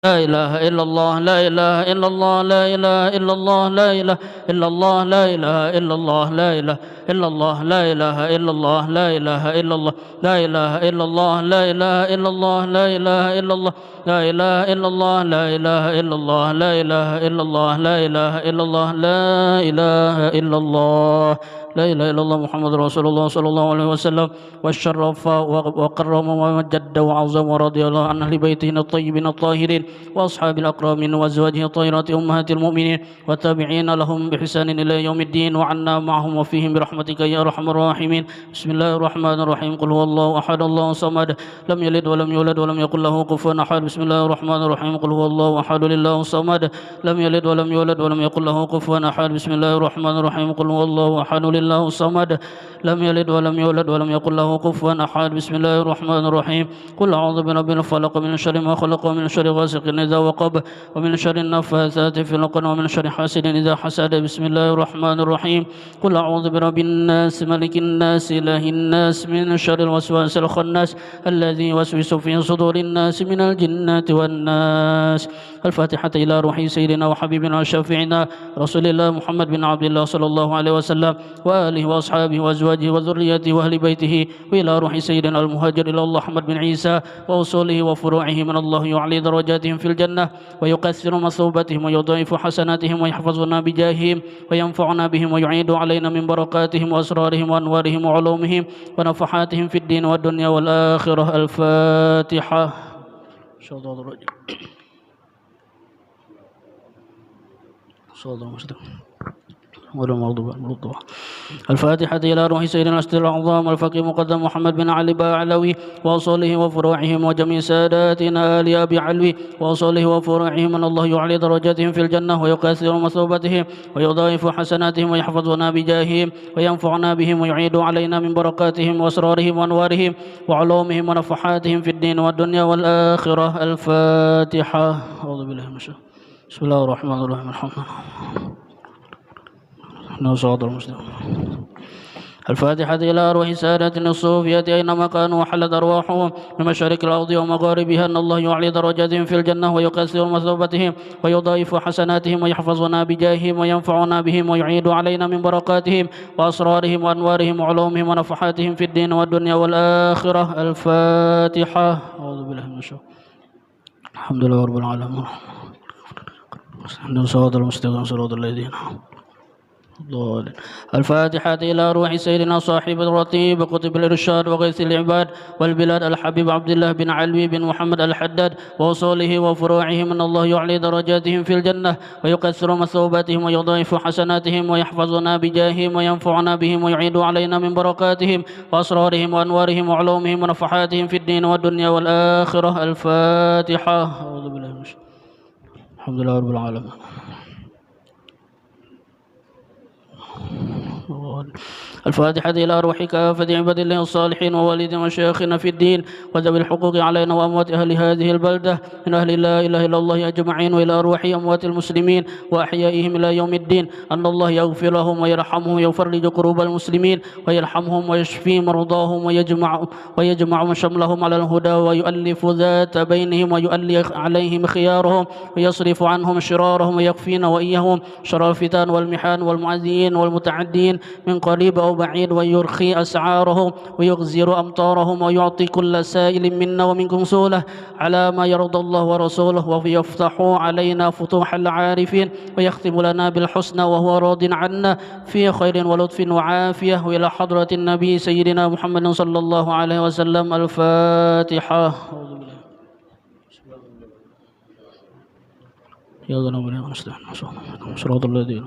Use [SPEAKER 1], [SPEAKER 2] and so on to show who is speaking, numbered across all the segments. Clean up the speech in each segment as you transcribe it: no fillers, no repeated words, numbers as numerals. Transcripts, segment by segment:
[SPEAKER 1] لا إله إلا الله لا إله إلا الله لا إله إلا الله لا إله إلا الله لا إله إلا الله لا إله إلا الله لا إله إلا الله لا إله إلا الله لا إله إلا الله لا إله إلا الله لا إله إلا الله لا إله إلا الله لا إله إلا الله لا إله إلا الله لا إله إلا الله لا إله إلا الله لا إله إلا الله محمد رسول الله صلى الله عليه وسلم والشرف وكرم ومجد وعظم ورضي الله عن أهل بيته الطيبين الطاهرين وأصحاب الأكرمين وأزواجه الطاهرات أمهات المؤمنين والتابعين لهم بإحسان إلى يوم الدين وعنا معهم وفيهم برحمتك يا أرحم الراحمين. بسم الله الرحمن الرحيم. قل هو الله أحد الله الصمد لم يلد ولم يولد ولم يكن له كفوا أحد. بسم الله الرحمن الرحيم. قل هو الله أحد لله الصمد لم يلد ولم يولد ولم يكن له كفوا أحد. بسم الله الرحمن الرحيم. قل هو الله أحد لله الصمد لم يلد ولم يولد ولم يكن له كفوا أحد. بسم الله الرحمن الرحيم. قل أعوذ برب الفلق من شر ما خلق ومن شر غاسق إذا وقب ومن شر النفاثات في العقد ومن شر حاسد إذا حسد. بسم الله الرحمن الرحيم. قل أعوذ برب الناس ملك الناس إله الناس من شر الوسواس الخناس الذي يوسوس في صدور الناس من الجنة والناس. الفاتحة إلى روح سيدنا وحبيبنا وشفيعنا رسول الله محمد بن عبد الله صلى الله عليه وسلم وآله وأصحابه وأزواجه وذريته وأهل بيته وإلى روح سيدنا المهاجر إلى الله أحمد بن عيسى وأصوله وفروعه من الله يعلي درجاتهم في الجنة ويكثر مثوبتهم ويضاعف حسناتهم ويحفظنا بجاههم وينفعنا بهم ويعيد علينا من بركاتهم وأسرارهم وأنوارهم وعلومهم ونفحاتهم في الدين والدنيا والآخرة. الفاتحة. الفاتحة إلى روح سيدنا الأسد الأعظم الفقيه مقدم محمد بن علي باعلوي وأصوله وفروعهم وجميع ساداتنا آل أبي علوي وأصوله وفروعهم من الله يعلي درجاتهم في الجنة ويكثر مثوبتهم ويضاعف حسناتهم ويحفظنا بجاههم وينفعنا بهم ويعيد علينا من بركاتهم وأسرارهم وأنوارهم وعلومهم ونفحاتهم في الدين والدنيا والآخرة. الفاتحة. أعوذ بالله من الشيطان. بسم الله الرحمن الرحيم. الحمد لله. الفاتحة إلى روح سادتنا الصوفية أينما كانوا وحلت أرواحهم من مشارق الأرض ومغاربها أن الله يعلي درجاتهم في الجنة ويكثر مثوبتهم ويضاعف حسناتهم ويحفظنا بجاههم وينفعنا بهم ويعيد علينا من بركاتهم وأسرارهم وأنوارهم وعلومهم ونفحاتهم في الدين والدنيا والآخرة. الفاتحة. أعوذ بالله من الشيطان. الحمد لله رب العالمين. صراط المستقيم صراط الذين الفاتحة إلى روح سيدنا صاحب الرتيب قطب الإرشاد وغيث العباد والبلاد الحبيب عبد الله بن علوي بن محمد الحداد وأصوله وفروعهم من الله يعلي درجاتهم في الجنة ويكثر مثوباتهم ويضاعف حسناتهم ويحفظنا بجاههم وينفعنا بهم ويعيد علينا من بركاتهم وأسرارهم وأنوارهم وعلومهم ونفحاتهم في الدين والدنيا والآخرة. الفاتحة. أعوذ بالله من الشيطان. الحمد لله رب العالمين. الفاتحة إلى روح كافة عباد الله الصالحين ووالدين وشيخنا في الدين وذوي الحقوق علينا وأموات أهل هذه البلدة من أهل لا إله إلا الله أجمعين وإلى أرواح أموات المسلمين وأحيائهم إلى يوم الدين أن الله يغفر لهم ويرحمهم ويفرج كروب المسلمين ويرحمهم ويشفي مرضاهم ويجمع شملهم على الهدى ويؤلف ذات بينهم ويؤلي عليهم خيارهم ويصرف عنهم شرارهم ويكفينا وإياهم شر الفتن والمحان والمعزيين والمتعدين من قريب أو بعيد ويرخي أسعارهم ويغزر أمطارهم ويعطي كل سائل منا ومنكم سؤله على ما يرضى الله ورسوله ويفتح علينا فتوح العارفين ويختم لنا بالحسنى وهو راض عنا في خير ولطف وعافية وإلى حضرة النبي سيدنا محمد صلى الله عليه وسلم. الفاتحة. يا صراط الذين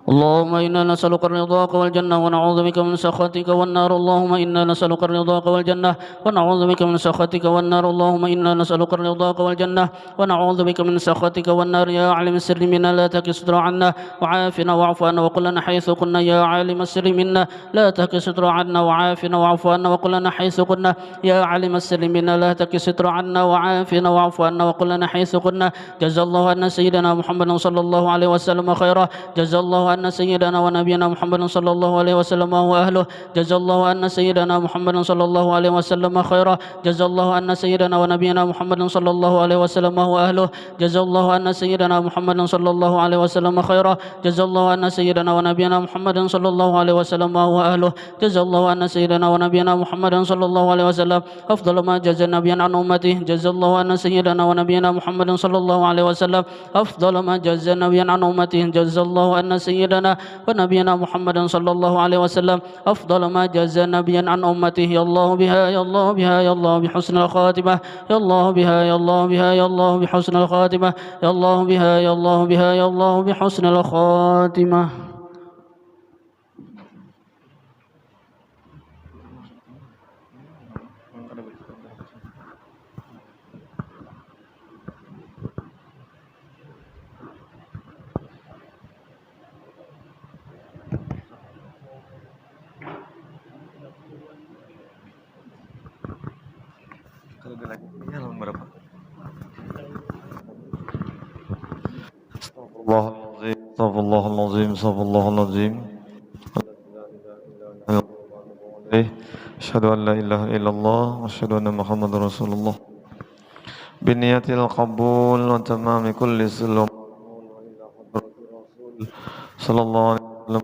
[SPEAKER 1] اللهم إنا نسألك الرضاك والجنة ونعوذ بك من سخطك والنار. اللهم إنا نسألك الرضاك والجنة ونعوذ بك من سخطك والنار. اللهم إنا نسألك الرضاك والجنة ونعوذ بك من سخطك والنار. يا عالم السر منا لا تكستر عنا وعافنا واعف عنا وقل لنا حيث كنا. يا عالم السر منا لا تكستر عنا وعافنا واعف عنا وقل لنا حيث كنا. يا عالم السر منا لا تكستر عنا وعافنا واعف عنا وقل لنا حيث كنا. جزا الله عنا سيدنا محمد صلى الله عليه وسلم خيرا. جزا الله أن سيدنا ونبينا محمد صلى الله عليه وسلم وأهله جزا الله أن سيدنا محمد صلى الله عليه وسلم خيرا جزا الله أن سيدنا ونبينا محمد صلى الله عليه وسلم وأهله جزا الله أن سيدنا محمد صلى الله عليه وسلم خيرا جزا الله أن سيدنا ونبينا محمد صلى الله عليه وسلم وأهله جزا الله أن سيدنا ونبينا محمد صلى الله عليه وسلم أفضل ما جزى نبيا عن أمته جزا الله أن سيدنا ونبينا محمد صلى الله عليه وسلم أفضل ما جزى نبيا عن أمته جزا الله أن سيدنا ونبينا محمد صلى الله عليه وسلم أفضل ما جزى نبيا عن أمته يا الله بها يا الله بها يا الله بحسن الخاتمة يا الله بها يا الله بها يا الله بحسن الخاتمة يا الله بها يا الله بها يا الله بحسن الخاتمة.
[SPEAKER 2] Astagfirullahaladzim, astagfirullahaladzim. Asyhadu an la ilaha illallah wa asyhadu anna Muhammadar Rasulullah. Biniyatil qabul wa tamami kulli sulum. Sallallahu alaihi wa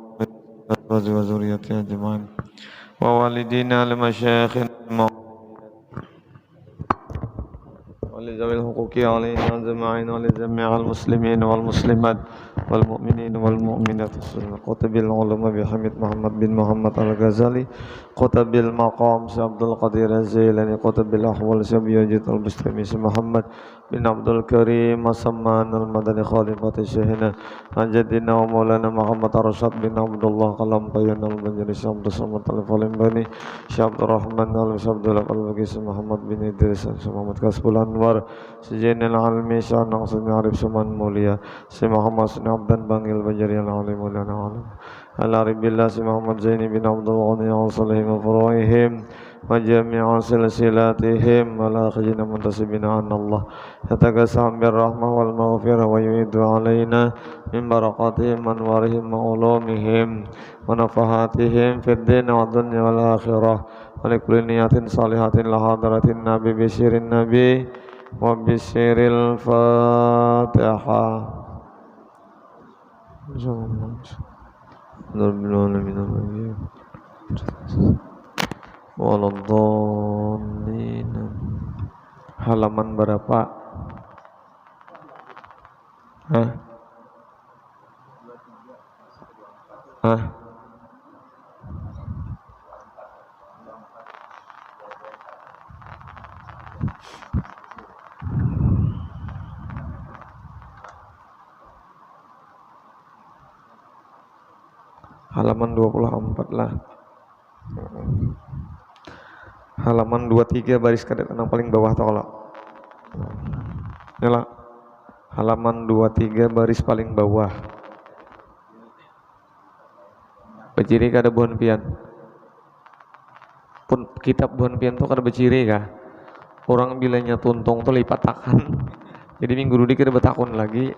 [SPEAKER 2] sallam wa zuriyatihi ajma'in. Wa walidina li masyayikhina ولذوي الحقوق علينا أجمعين ولجميع المسلمين والمسلمات والمؤمنين والمؤمنات قطب العلماء بحمد محمد بن محمد الغزالي قطب المقام عبد القادر الجيلاني قطب الأحوال سيد المسلمين محمد بن عبد الكريم سمان المدني خليفة شيخنا جدنا ومولانا محمد رشاد بن عبد الله قلم بيان البنجري عبد الصمد الفالمبني عبد الرحمن عبد القلبي محمد بن إدريس محمد كسب الأنوار سجين العلمي شان ناصر عارف سمان موليا سي محمد سن عبدان بانجل بنجري العلم مولانا علم العارف بالله سي محمد زيني بن عبد الغني وصلهم وفروعهم وجميع سلسلاتهم ولا خجنا منتسبين عن الله يتقسم بالرحمة والمغفرة ويعيد علينا من بركاتهم وانوارهم وعلومهم ونفحاتهم في الدين والدنيا والآخرة ولكل نية صالحة لحضرة النبي بشير النبي وبشير الفاتحة. Waladhdallin. Halaman berapa? Hah? Hah? Halaman 24 lah. Halaman 23 baris kadet yang paling bawah tolak. Nyala. Halaman 23 baris paling bawah. Beciri kada buhan pian. Pun kitab buhan pian tuh kada beciri kah? Orang bilanya tuntung tuh lipat takan. Jadi minggu dudi kita betakun lagi.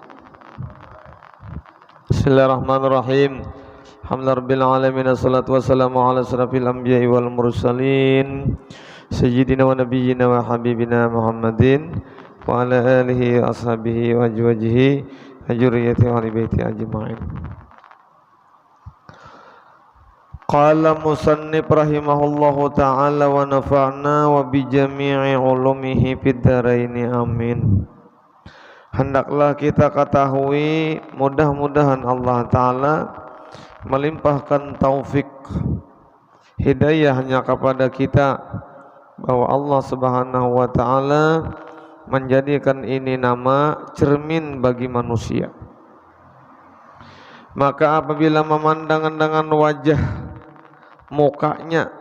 [SPEAKER 2] Bismillahirrahmanirrahim. Alhamdulillah alamin assalatu wassalamu ala asrafil anbiya'i wal mursalin sayyidina wa nabiyyina wa habibina Muhammadin wa ala alihi wa ashabihi wa ajwajihi ajuriyati wa alibaiti ajma'in. Qala musannif rahimahullahu ta'ala wa nafa'na wa bijami'i ulumihi fid dharaini amin. Hendaklah kita ketahui mudah-mudahan Allah Ta'ala melimpahkan taufik hidayah hanya kepada kita bahwa Allah Subhanahu wa Ta'ala menjadikan ini nama cermin bagi manusia. Maka apabila memandang dengan wajah mukanya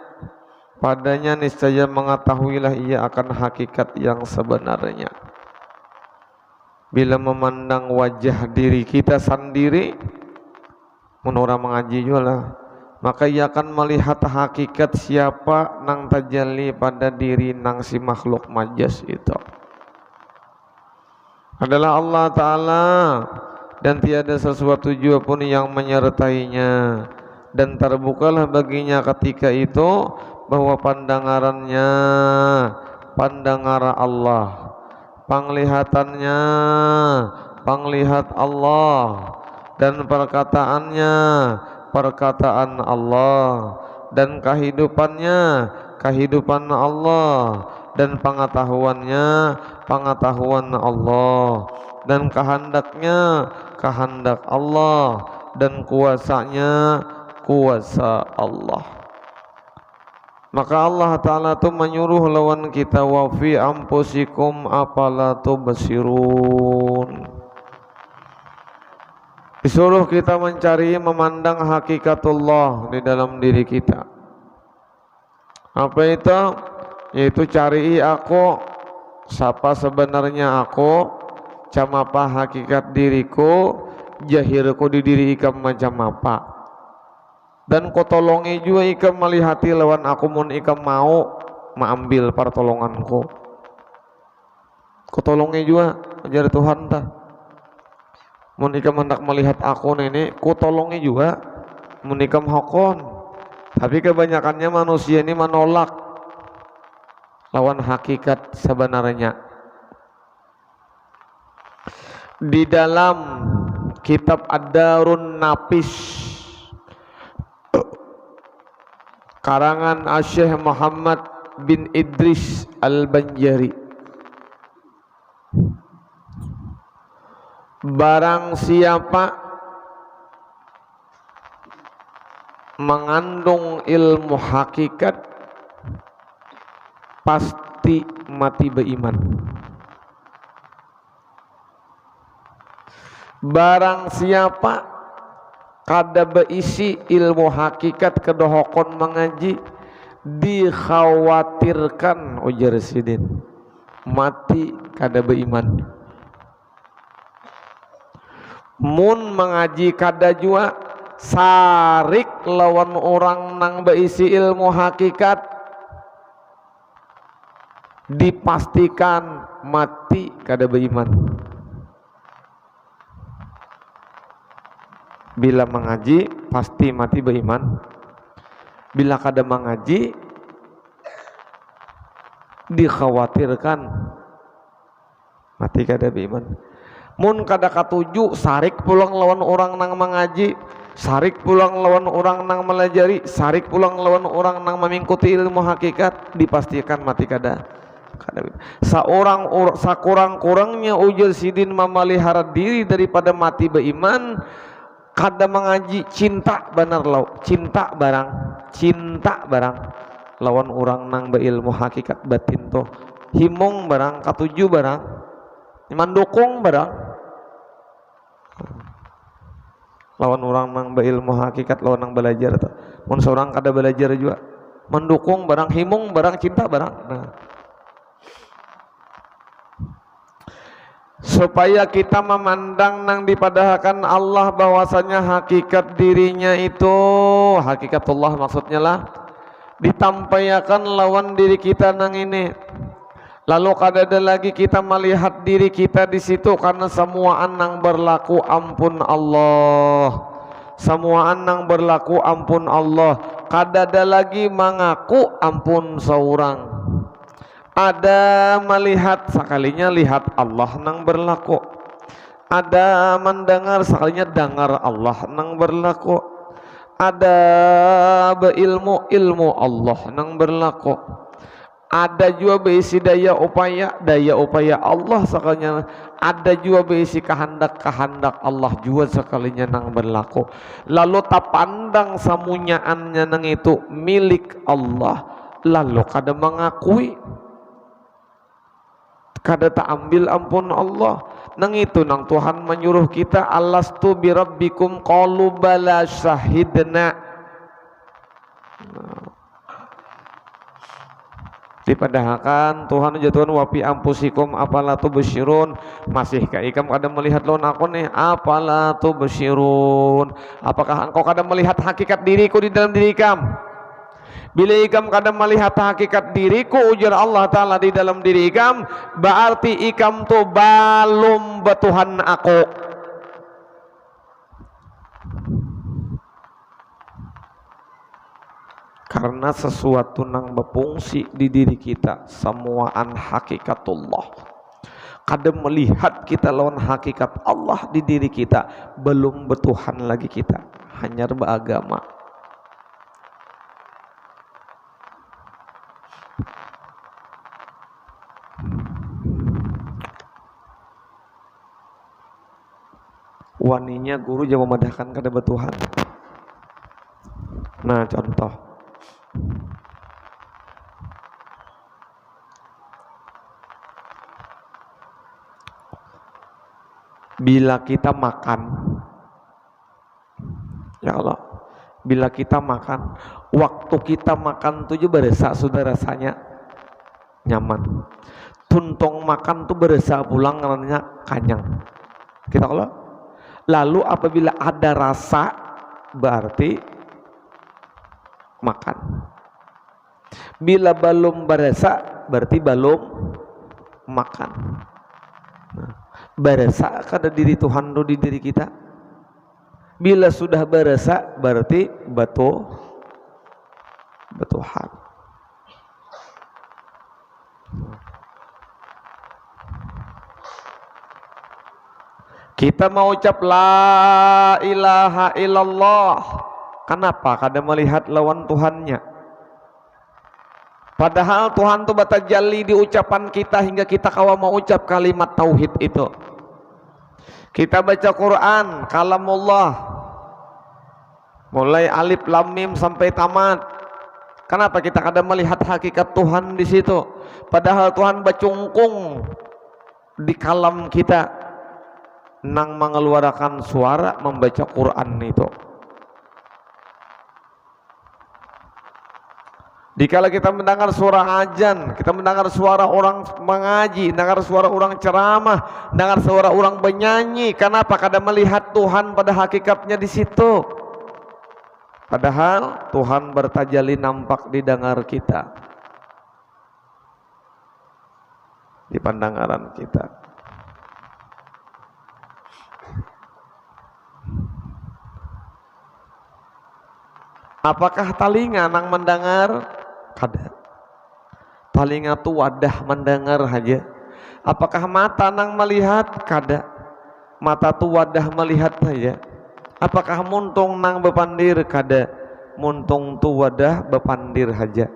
[SPEAKER 2] padanya niscaya mengetahuilah ia akan hakikat yang sebenarnya. Bila memandang wajah diri kita sendiri menurut mengaji juga lah, maka ia akan melihat hakikat siapa nang tajalli pada diri nang si makhluk majas itu adalah Allah Ta'ala dan tiada sesuatu jua pun yang menyertainya, dan terbukalah baginya ketika itu bahwa pandangarannya pandangar Allah, penglihatannya penglihat Allah, dan perkataannya perkataan Allah, dan kehidupannya kehidupan Allah, dan pengetahuannya pengetahuan Allah, dan kehendaknya kehendak Allah, dan kuasanya kuasa Allah. Maka Allah Ta'ala tu menyuruh lawan kita, wa fi anfusikum afala tubsirun. Disuruh kita mencari memandang hakikatullah di dalam diri kita. Apa itu? Yaitu cari aku, siapa sebenarnya aku, camapa hakikat diriku, jahirku di diri ikam macam apa, dan kau tolongi juga ikam melihati lawan aku mun ikam mau mengambil pertolonganku. Kau tolongi juga ajar Tuhan ta, mun ikam hendak melihat aku nenek, kau tolongi juga mun ikam hokon. Tapi kebanyakannya manusia ini menolak lawan hakikat sebenarnya. Di dalam kitab Ad-Darun Nafis karangan Syekh Muhammad bin Idris Al-Banjari, barang siapa mengandung ilmu hakikat pasti mati beriman. Barang siapa kada beisi ilmu hakikat kedohokon mengaji, dikhawatirkan ujar sidin mati kada beriman. Mun mengaji kada jua sarik lawan orang nang beisi ilmu hakikat, dipastikan mati kada beriman. Bila mengaji pasti mati beriman, bila kada mengaji dikhawatirkan mati kada beriman. Mun kada katuju sarik pulang lawan orang nang mengaji, sarik pulang lawan orang nang melajari, sarik pulang lawan orang nang mengikuti ilmu hakikat, dipastikan mati kada. Seorang sakurang-kurangnya ujar sidin memelihara diri daripada mati beriman, kada mengaji cinta benar cinta barang lawan orang nang beilmu hakikat batin toh, himong barang katuju barang, mandukung barang lawan orang nang beilmu hakikat, lawan nang belajar toh. Mun seorang kada belajar juga mendukung barang, himong barang, cinta barang. Nah, supaya kita memandang nang dipadahkan Allah bahwasanya hakikat dirinya itu hakikatullah, maksudnya lah ditampaikan lawan diri kita nang ini. Lalu kada ada lagi kita melihat diri kita di situ, karena semua nang berlaku ampun Allah, semua nang berlaku ampun Allah. Kada ada lagi mengaku ampun seorang. Ada melihat sekalinya lihat Allah nang berlaku, ada mendengar sekalinya dengar Allah nang berlaku, ada berilmu ilmu Allah nang berlaku, ada juga beisi daya upaya Allah sekalinya, ada juga beisi kehendak Allah juga sekalinya nang berlaku. Lalu tak pandang semunyaannya nang itu milik Allah, lalu kada mengakui, kada tak ambil ampun Allah. Nang itu nang Tuhan menyuruh kita, alastu birabbikum qalu bala syahidna. Dipadahkan Tuhan jatuhan wapi ampusikum apala tubsyirun, masihkah ikam kada melihat lawan aku nih, apala tubsyirun, apakah engkau kada melihat hakikat diriku di dalam diri ikam? Bila ikam kada melihat hakikat diriku, ujar Allah Ta'ala, di dalam diri ikam, berarti ikam tu balum betuhan aku. Karena sesuatu nang berfungsi di diri kita semuaan hakikatullah. Kada melihat kita lawan hakikat Allah di diri kita, belum bertuhan lagi kita, hanya beragama. Waninya guru jangan memadahkan kada bertuhan. Nah contoh, bila kita makan, ya Allah, bila kita makan, waktu kita makan tuh juga berasa sudah rasanya nyaman. Tuntong makan tuh berasa pulang karena kanyang. Kita kalau lalu apabila ada rasa berarti makan. Bila belum berasa berarti belum makan. Nah, berasa kada diri Tuhan di diri kita. Bila sudah berasa berarti bertuhan. Kita mau ucap la ilaha illallah. Kenapa? Kada melihat lawan Tuhannya. Padahal Tuhan itu batajalli di ucapan kita hingga kita kawa mau ucap kalimat tauhid itu. Kita baca Quran, kalamullah, mulai alif lam mim sampai tamat. Kenapa kita kada melihat hakikat Tuhan di situ? Padahal Tuhan bacungkung di kalam kita nang mengeluarkan suara membaca Quran itu. Dikala kita mendengar suara azan, kita mendengar suara orang mengaji, mendengar suara orang ceramah, mendengar suara orang bernyanyi, kenapa kada melihat Tuhan pada hakikatnya di situ? Padahal Tuhan bertajalli nampak di dengar kita, di pandangan kita. Apakah telinga nang mendengar? Kada. Telinga tu wadah mendengar saja. Apakah mata nang melihat? Kada. Mata tu wadah melihat saja. Apakah muntung nang bepandir? Kada. Muntung tu wadah bepandir saja.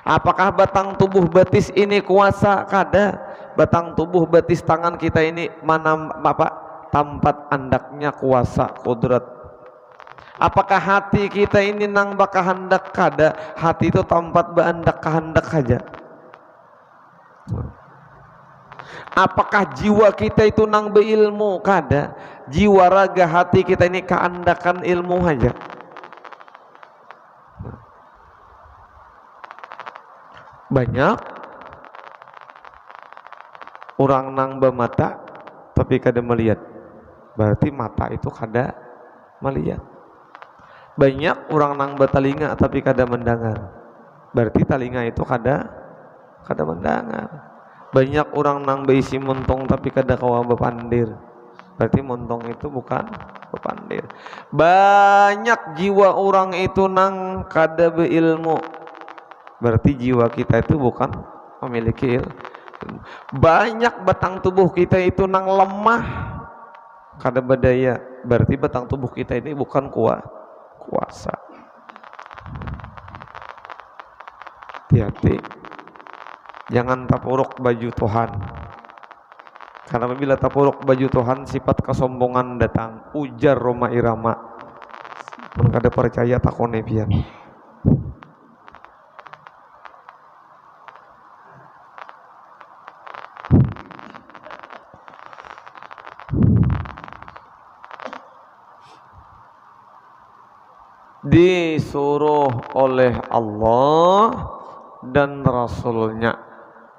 [SPEAKER 2] Apakah batang tubuh betis ini kuasa? Kada. Batang tubuh betis tangan kita ini mana tempat andaknya kuasa kudrat. Apakah hati kita ini nang bakahandak? Kada. Hati itu tempat beandak kehendak saja. Apakah jiwa kita itu nang beilmu? Kada. Jiwa raga hati kita ini keandakan ilmu saja. Banyak orang nang bermata tapi kada melihat, berarti mata itu kada melihat. Banyak orang nang bertelinga tapi kada mendengar, berarti telinga itu kada mendengar. Banyak orang nang beisi montong tapi kada kawa bepandir, berarti montong itu bukan bepandir. Banyak jiwa orang itu nang kada beilmu, berarti jiwa kita itu bukan memiliki ilmu. Banyak batang tubuh kita itu nang lemah, kada berdaya, berarti batang tubuh kita ini bukan kuasa. Hati-hati, jangan tapuruk baju Tuhan. Karena apabila tapuruk baju Tuhan, sifat kesombongan datang. Ujar Roma Irama, mun kada percaya takone pian. Disuruh oleh Allah dan Rasulnya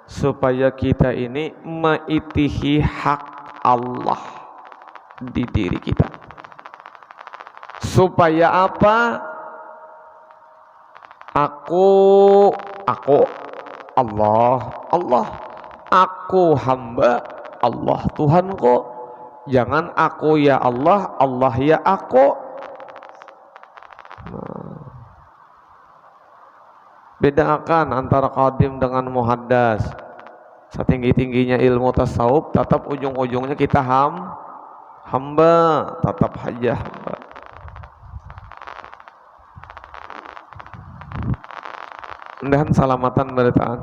[SPEAKER 2] supaya kita ini mengitihi hak Allah di diri kita. Supaya apa? Aku Allah, aku hamba Allah Tuhanku. Jangan aku ya Allah, Allah ya aku. Bedakan antara qadim dengan muhaddas. Setinggi-tingginya ilmu tasawuf, tetap ujung-ujungnya kita hamba, tetap aja hamba. Mudahan salamatan beritaan.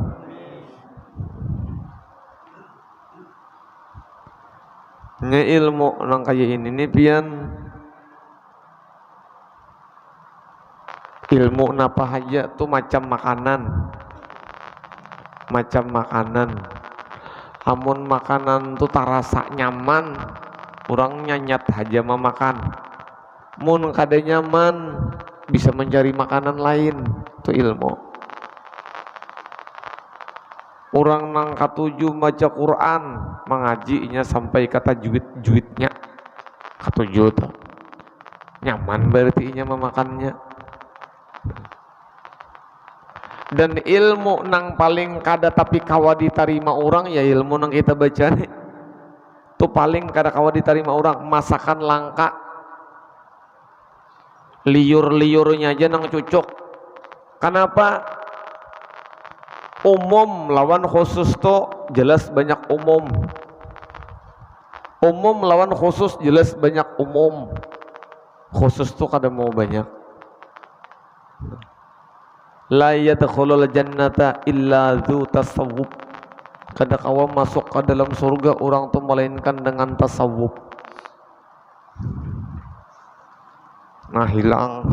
[SPEAKER 2] Ini ilmu nang kaya ini pian ilmu napa aja tuh macam makanan. Amun makanan tuh tarasa nyaman, orang nyanyat aja memakan. Mun kada nyaman, bisa mencari makanan lain. Itu ilmu. Orang nang katuju baca Quran, mengajinya sampai kata juit-juitnya. Katuju tuh. Nyaman berarti nya memakannya. Dan ilmu nang paling kada tapi kawa diterima orang ya ilmu nang kita baca nih. Itu paling kada kawa diterima orang. Masakan langka, liur-liurnya aja nang cucuk. Kenapa? Umum lawan khusus tuh jelas banyak umum. Umum lawan khusus jelas banyak umum. Khusus tuh kada mau banyak. La yadkhulul jannata illa dzu tasawwuf. Kada kawa masuk ke dalam surga orang tuh melainkan dengan tasawuf. Nah hilang.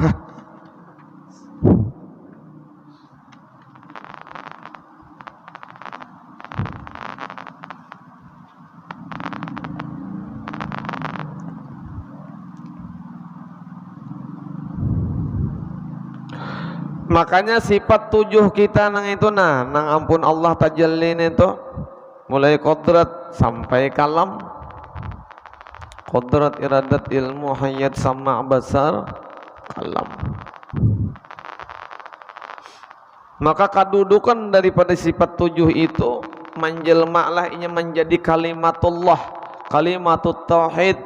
[SPEAKER 2] Makanya sifat 7 kita nang itu nang ampun Allah tajallin itu mulai kodrat sampai kalam, kodrat, iradat, ilmu, hayat, sama, basar, kalam. Maka kedudukan daripada sifat 7 itu menjelmalah ini menjadi kalimatullah, kalimatut tauhid,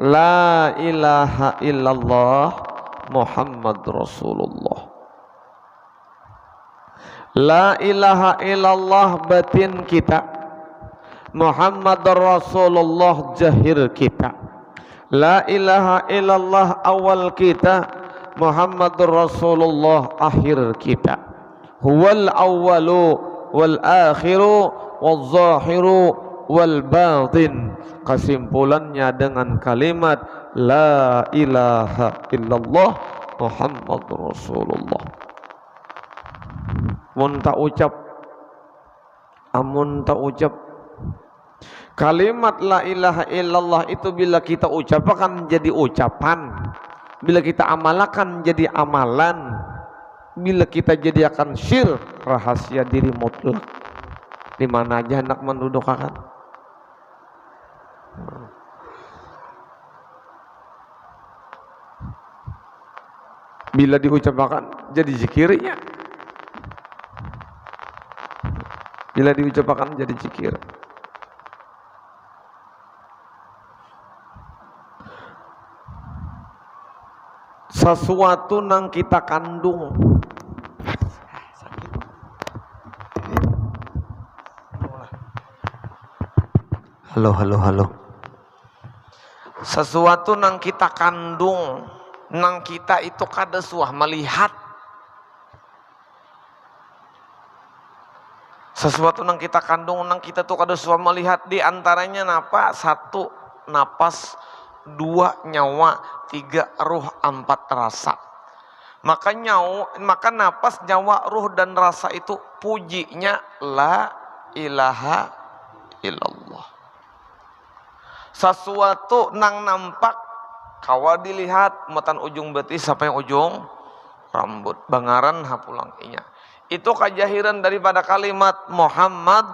[SPEAKER 2] la ilaha illallah Muhammad Rasulullah. La ilaha illallah batin kita, Muhammad Rasulullah jahir kita. La ilaha illallah awal kita, Muhammad Rasulullah akhir kita. Huwal awwalu wal akhiru wal zahiru wal batin. Kesimpulannya dengan kalimat la ilaha illallah Muhammad Rasulullah. Mun tak ucap, amun tak ucap kalimat la ilaha illallah itu bila kita ucapkan jadi ucapan, bila kita amalkan jadi amalan, bila kita jadi akan syir rahasia diri mutlak. Di mana aja hendak mendudukakan. Bila diucapkan jadi zikirnya. Bila diucapkan jadi zikir. Sesuatu nang kita kandung. Halo. Sesuatu nang kita kandung, nang kita itu kada suah melihat. Sesuatu nang kita kandung, nang kita tuh kada suah melihat, di antaranya napa? 1 napas, 2 nyawa, 3 ruh, 4 rasa. Maka napas, nyawa, ruh dan rasa itu pujinya la ilaha illallah. Sesuatu nang nampak kawa dilihat matan ujung betis sampai ujung rambut, bangaran hapulang inya. Itu kejahiran daripada kalimat Muhammad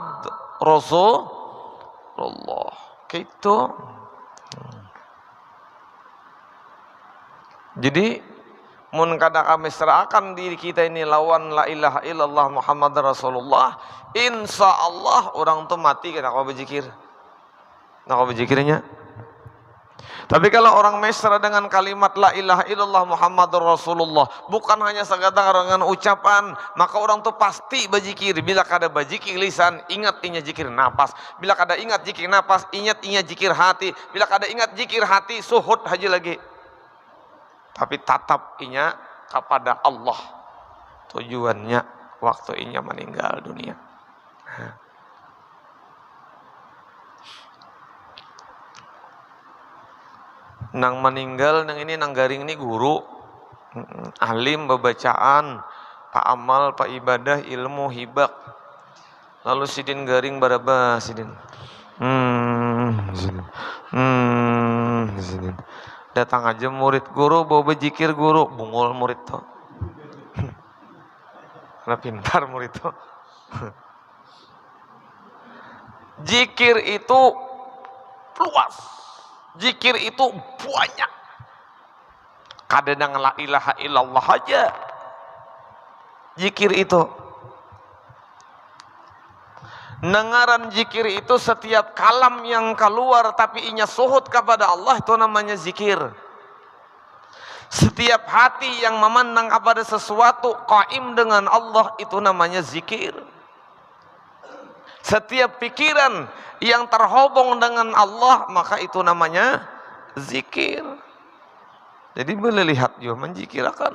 [SPEAKER 2] Rasulullah. Gitu. Jadi mun kada kami serahkan diri kita ini lawan la ilaha illallah Muhammad Rasulullah, insya Allah orang tuh mati kita kau berzikir. Nah kau berzikirnya. Tapi kalau orang mesra dengan kalimat la ilaha illallah Muhammadur Rasulullah, bukan hanya sekadar dengan ucapan, maka orang tuh pasti bajikir. Bila kada bajikir lisan, ingat inya jikir napas. Bila kada ingat jikir napas, ingat inya jikir hati. Bila kada ingat jikir hati, suhud haji lagi. Tapi tatap inya kepada Allah. Tujuannya waktu inya meninggal dunia. Nang meninggal nang ini nang garing ini guru, alim bebacaan, pak amal, pak ibadah, ilmu hibak. Lalu sidin garing baraba sidin. Sidin. Datang aja murid guru bawa bejikir guru, bungul murid tuh. Karena pintar murid tuh. Zikir itu luas. Zikir itu banyak. Kadang la ilaha illallah aja. Zikir itu. Dengaran zikir itu setiap kalam yang keluar tapi inya suhud kepada Allah itu namanya zikir. Setiap hati yang memandang kepada sesuatu qaim dengan Allah itu namanya zikir. Setiap pikiran yang terhubung dengan Allah maka itu namanya zikir. Jadi boleh lihat juga menjikirakan.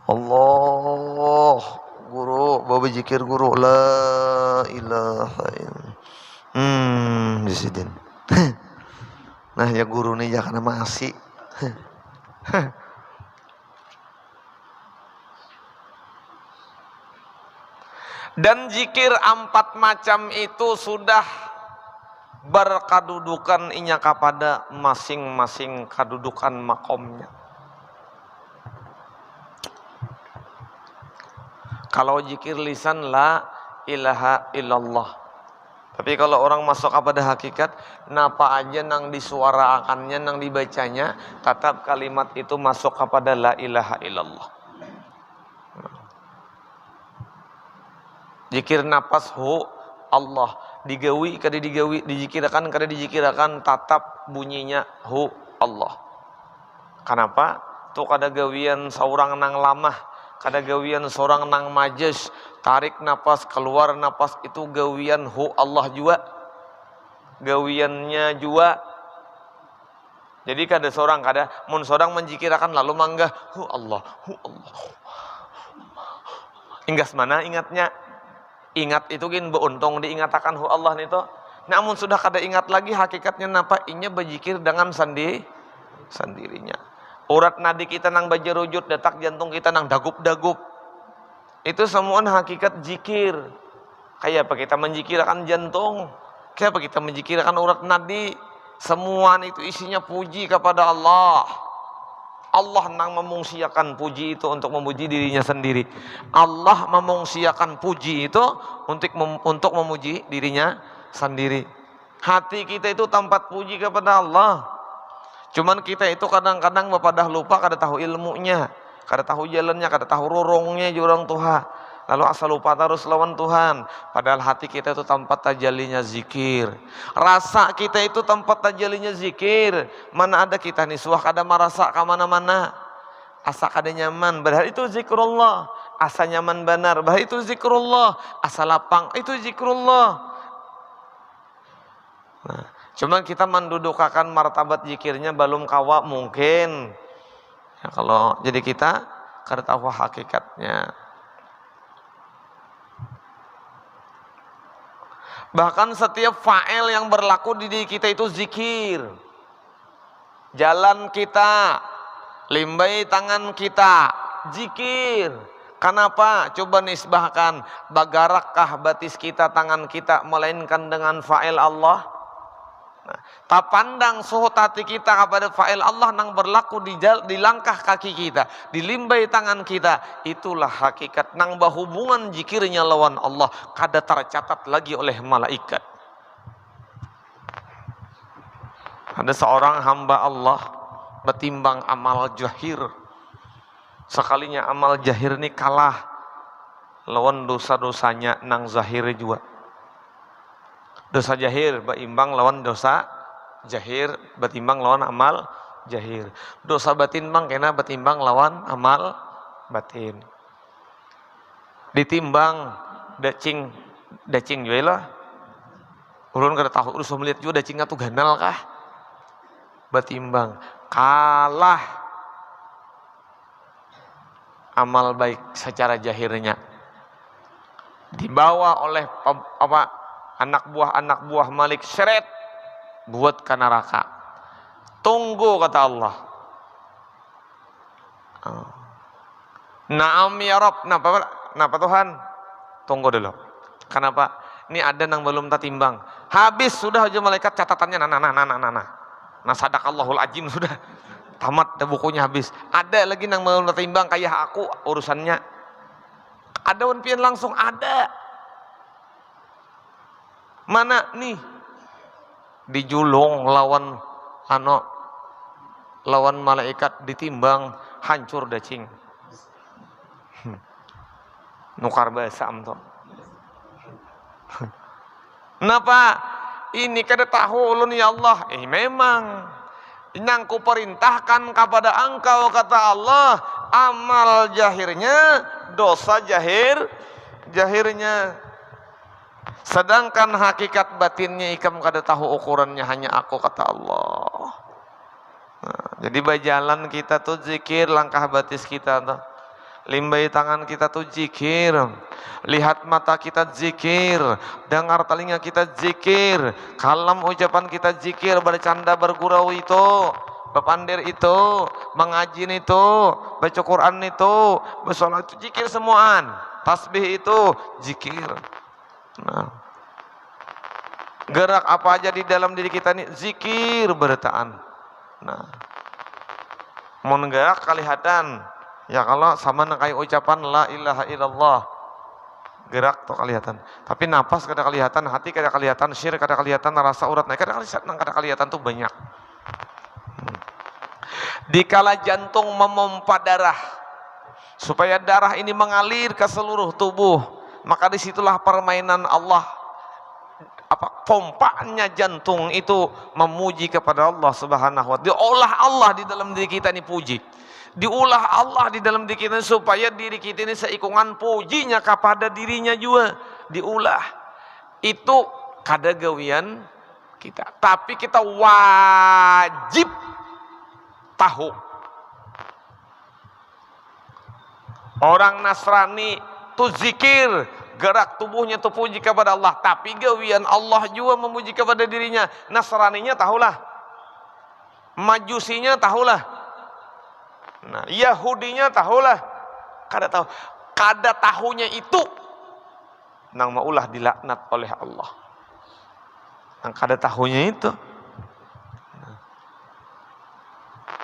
[SPEAKER 2] Allah guru bawa zikir guru la ilaha illallah. Disidin. Nah ya guru nih jangan masih. Dan zikir 4 macam itu sudah berkedudukan inya kepada masing-masing kedudukan makomnya. Kalau zikir lisan la ilaha illallah. Tapi kalau orang masuk kepada hakikat, napa aja nang disuarakannya, nang dibacanya, tetap kalimat itu masuk kepada la ilaha illallah. Zikir napas hu Allah, digawi kada digawi, dijikirakan kada dijikirakan, tatap bunyinya hu Allah. Kenapa? Tuh kada gawian seorang nang lamah, kada gawian seorang nang majes, tarik napas keluar napas itu gawian hu Allah juga. Gawiannya juga. Jadi kada seorang kada mun seorang menjikirakan lalu manggah hu Allah, hu Allah. Inggas mana ingatnya? Ingat itu gin beuntung diingatakan hu Allah nih toh. Namun sudah kada ingat lagi hakikatnya napa inya berzikir dengan sendirinya. Urat nadi kita nang bajerujut, detak jantung kita nang dagup-dagup. Itu semua hakikat zikir. Kayak apa kita menjikirkan jantung? Kayak apa kita menjikirkan urat nadi? Semua itu isinya puji kepada Allah. Allah nang memungsiakan puji itu untuk memuji dirinya sendiri. Allah memungsiakan puji itu untuk memuji dirinya sendiri. Hati kita itu tempat puji kepada Allah. Cuman kita itu kadang-kadang pada lupa, kada tahu ilmunya, kada tahu jalannya, kada tahu rorongnya jurang Tuhan. Lalu asal lupa terus lawan Tuhan. Padahal hati kita itu tempat tajalinya zikir. Rasa kita itu tempat tajalinya zikir. Mana ada kita nih suah kada merasa ke mana-mana. Asa kada nyaman, padahal itu zikrullah. Asa nyaman benar, padahal itu zikrullah. Asa lapang, itu zikrullah. Nah, cuman kita mendudukakan martabat zikirnya belum kawa mungkin. Ya, kalau jadi kita kada tahu hakikatnya. Bahkan setiap fa'il yang berlaku di diri kita itu zikir. Jalan kita, limbai tangan kita, zikir. Kenapa? Coba nisbahkan, bagarakkah batis kita, tangan kita, melainkan dengan fa'il Allah? Nah, tak pandang suhu hati kita kepada fa'il Allah yang berlaku di langkah kaki kita, di limbai tangan kita. Itulah hakikat nang bahubungan zikirnya lawan Allah kada tercatat lagi oleh malaikat. Ada seorang hamba Allah betimbang amal jahir. Sekalinya amal jahir ini kalah lawan dosa-dosanya nang zahir juga. Dosa jahir berimbang lawan dosa jahir betimbang lawan amal jahir. Dosa batin mang kena betimbang lawan amal batin. Ditimbang dacing juga lah. Ulun kada tahu urus melihat juga dacing atuh ganal kah? Betimbang kalah amal baik secara jahirnya. Dibawa oleh anak buah Malik seret buat ke neraka. Tunggu kata Allah. Naam ya Rabb. Napa Tuhan? Tunggu dulu. Kenapa? Ini ada yang belum tertimbang. Habis sudah aja malaikat catatannya nah sadaqallahul azim sudah. Tamat bukunya habis. Ada lagi yang belum tertimbang kayak aku urusannya. Ada unpian langsung ada. Mana nih? Dijulung lawan malaikat ditimbang hancur dacing. Nukar bahasa amto. Kenapa? Ini kada tahu ulun ya Allah. Memang yang ku perintahkan kepada engkau kata Allah, amal jahirnya, dosa jahirnya. Sedangkan hakikat batinnya ikam kada tahu ukurannya hanya aku kata Allah. Nah, jadi berjalan kita tuh zikir langkah batis kita tuh. Limbai tangan kita tuh zikir, lihat mata kita zikir, dengar telinga kita zikir, kalam ucapan kita zikir, bercanda bergurau itu, bepandir itu, mengajin itu, baca Quran itu, bersolat itu zikir semuaan, tasbih itu zikir. Nah, gerak apa aja di dalam diri kita ini zikir bertaan. Nah, mau gerak kelihatan. Ya kalau sama kayak ucapan la ilaha illallah gerak tuh kelihatan. Tapi napas kada kelihatan, hati kada kelihatan, syir kada kelihatan, rasa urat naik kada kelihatan tuh banyak. Dikala jantung memompa darah supaya darah ini mengalir ke seluruh tubuh, maka disitulah permainan Allah. Pompanya jantung itu memuji kepada Allah Subhanahu wa ta'ala. Diolah Allah di dalam diri kita ini puji. Diulah Allah di dalam diri kita supaya diri kita ini seikungan pujinya kepada dirinya juga diulah. Itu kada gawian kita, tapi kita wajib tahu. Orang Nasrani tuh zikir, gerak tubuhnya tuh puji kepada Allah, tapi gawian Allah juga memuji kepada dirinya. Nasraninya tahulah, Majusinya tahulah. Nah, Yahudinya tahulah, kada tahu. Kada tahunya itu nang maulah dilaknat oleh Allah. Nang kada tahunya itu.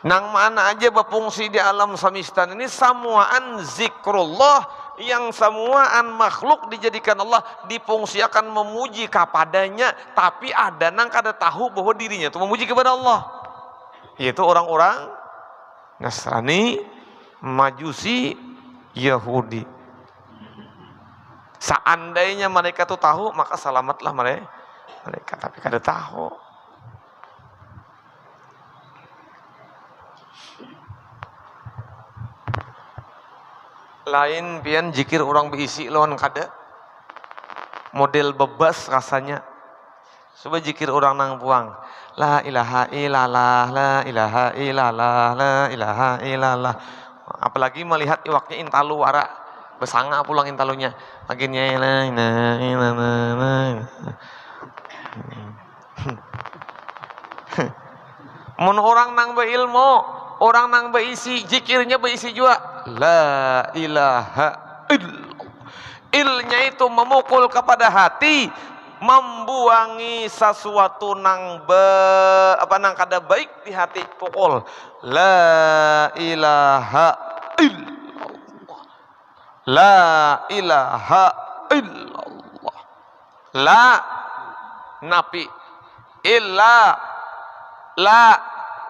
[SPEAKER 2] Nang mana aja berfungsi di alam semesta ini samuaan zikrullah, yang samuaan makhluk dijadikan Allah difungsikan memuji kepadanya, tapi ada nang kada tahu bahwa dirinya itu memuji kepada Allah. Yaitu orang-orang Nasrani, Majusi, Yahudi. Seandainya mereka tuh tahu, maka selamatlah mereka. Tapi kada tahu. Lain pian jikir orang berisi lawan kada. Model bebas rasanya. Coba jikir orang nang puang. La ilaha illallah, la ilaha illallah, la ilaha illallah. Apalagi melihat iwaknya intalu wara, besanga pulang intalunya. Makinnya la ilaha illallah. Mun orang nang berilmu, orang nang beisi, zikirnya beisi juga. La ilaha illallah. Ilnya itu memukul kepada hati, membuangi sesuatu nang nang kada baik di hati, pukul la ilaha illallah, la ilaha illallah, la napi illa, la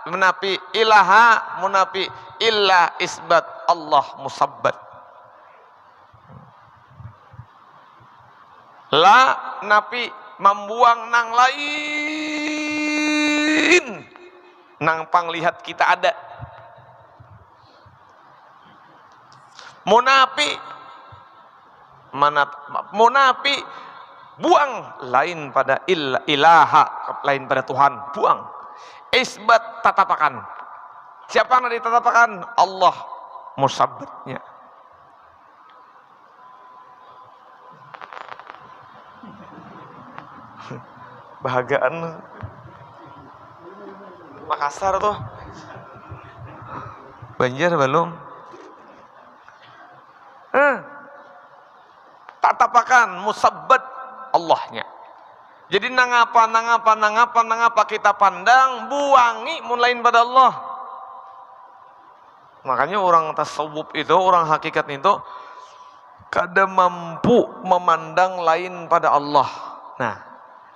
[SPEAKER 2] menapi ilaha munapi illa isbat Allah musabbat. La napi membuang nang lain
[SPEAKER 3] nang panglihat kita ada. Munafi buang lain pada ilaha, lain pada Tuhan, buang. Isbat tatapakan. Siapa yang ditatapakan? Allah musabbatnya. Bahagaan Makassar tuh. Banjir belum? Tatapakan musabbat Allahnya. Jadi nangapa kita pandang, buangi mun lain pada Allah. Makanya orang tasawuf itu, orang hakikat itu kada mampu memandang lain pada Allah. Nah,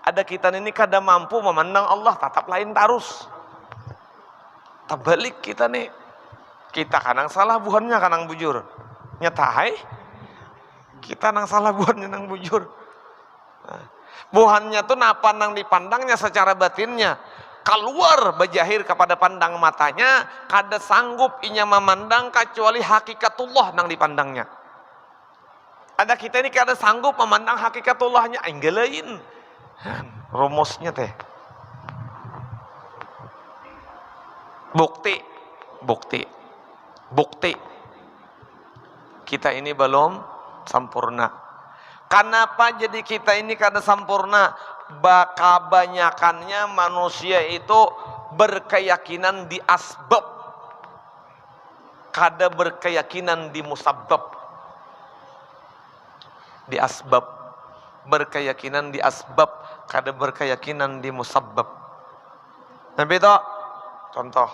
[SPEAKER 3] ada kita ini kada mampu memandang Allah, tatap lain tarus. Terbalik kita nih, kita kadang salah buhannya kadang bujur. Nyata kita nang salah buhannya nang bujur. Nah, buhannya tuh napa nang dipandangnya secara batinnya, keluar bejahir kepada pandang matanya, kada sanggup inya memandang kecuali hakikatullah nang dipandangnya. Ada kita ini kada sanggup memandang hakikatullahnya, enggelain. Rumusnya teh. Bukti. Kita ini belum sempurna. Kenapa jadi kita ini kada sempurna? Kebanyakannya manusia itu berkeyakinan di asbab, kada berkeyakinan di musabbab. Di asbab, berkeyakinan di asbab, kada berkeyakinan di musabbab. Tapi itu contoh.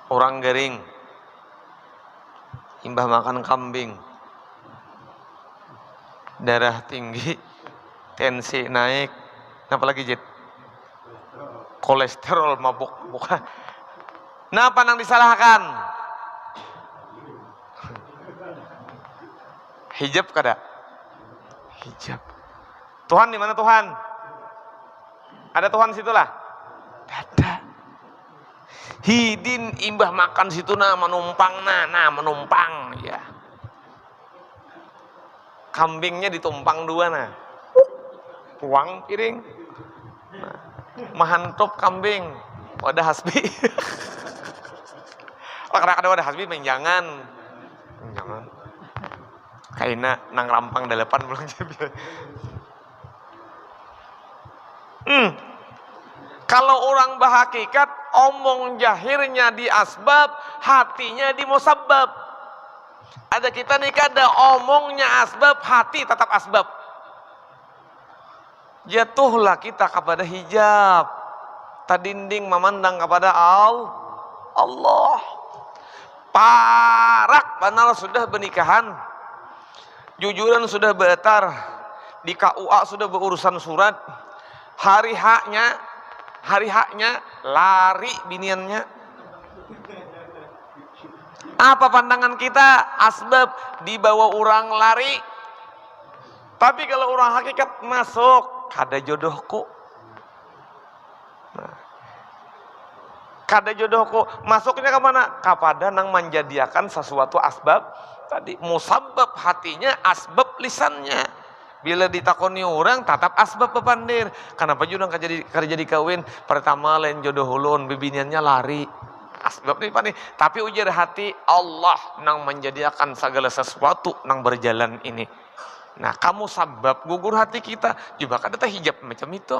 [SPEAKER 3] Orang garing imbah makan kambing, darah tinggi, tensi naik, apa lagi Jit? Kolesterol, mabuk, bukan. Napa nang disalahkan? Hijab kada? Hijab. Tuhan di mana Tuhan? Ada Tuhan situlah? Ada. Hidin imbah makan situ menumpang menumpang ya. Kambingnya ditumpang dua uang piring. Mahantop kambing, wadah hasbi. Kadang-kadang wadah hasbi menjangan. Kaina nang rampang dalapan pulang jadi. Kalau orang berhakikat, omong jahirnya di asbab, hatinya di musabbab. Ada kita nih kada omongnya asbab, hati tetap asbab. Jatuhlah kita kepada hijab, tadinding memandang kepada Allah. Parak panal sudah bernikahan, jujuran sudah betar, di KUA sudah berurusan surat, hari haknya lari biniannya. Apa pandangan kita? Asbab dibawa orang lari. Tapi kalau orang hakikat masuk, kada jodohku. Kada jodohku. Masuknya ke mana? Kepada nang menjadikan sesuatu asbab tadi. Musabbab hatinya, asbab lisannya. Bila ditakoni orang, tatap asbab pepandir. Kenapa juga kada jadi kawin? Pertama lain jodoh ulun, bibiniannya lari. Asbab nih pani. Tapi ujar hati, Allah nang menjadikan segala sesuatu nang berjalan ini. Nah, kamu sabab gugur hati kita. Juga kada hijab macam itu.